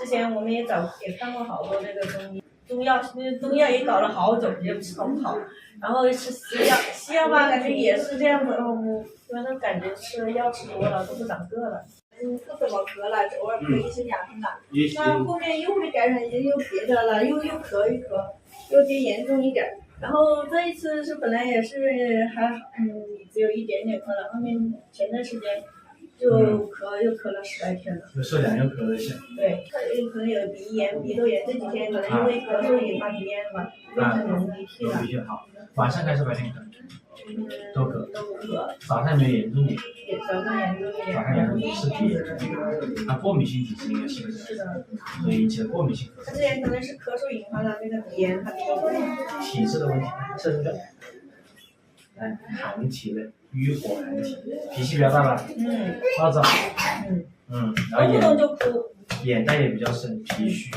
之前我们也看过好多那个中药，中药也搞了好久也吃不好，然后是西药吧，感觉也是这样子，反正感觉吃药吃多了都不长个了。不怎么咳了，偶尔咳一声两声了。那后面又会感染又别的了，又咳一咳，又变严重一点。然后这一次是本来也是只有一点点咳了，后面前段时间就又咳了10来天了。就受凉又咳了一下。对，可能有鼻炎、鼻窦炎，这几天可能因为咳嗽引发鼻炎嘛，变成流鼻涕了。流鼻涕好，晚上还是白天咳？都咳。都咳。早上没有严重点。早上严重一点。早上严重点是鼻炎，它过敏性体质应该是这样。是的。所以引起的过敏性咳嗽。他之前可能是咳嗽引发了那个鼻炎，他体质的问题，是这个。来，寒体的，瘀火寒体，脾气比较大吧？暴躁。然后动不动就哭。眼袋也比较深，脾虚，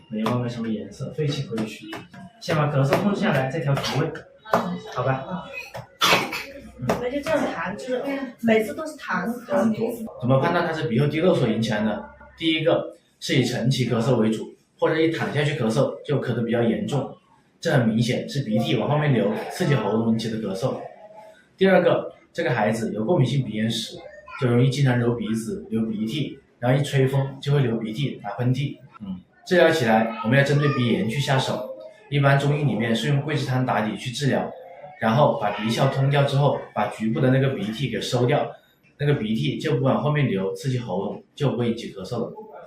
眉毛没什么颜色，肺气亏虚。先把咳嗽控制下来，再调脾胃，好吧？那就这样痰，就是每次都是痰多。怎么判断它是鼻后滴漏所引起来呢？第一个是以晨起咳嗽为主，或者一躺下去咳嗽就咳得比较严重，这很明显是鼻涕往后面流，刺激喉咙引起的咳嗽。第二个，这个孩子有过敏性鼻炎史，就容易经常流鼻子、流鼻涕，然后一吹风就会流鼻涕、打喷嚏。治疗起来我们要针对鼻炎去下手，一般中医里面是用桂枝汤打底去治疗，然后把鼻窍通掉之后，把局部的那个鼻涕给收掉，那个鼻涕就不往后面流，刺激喉咙，就不会引起咳嗽了。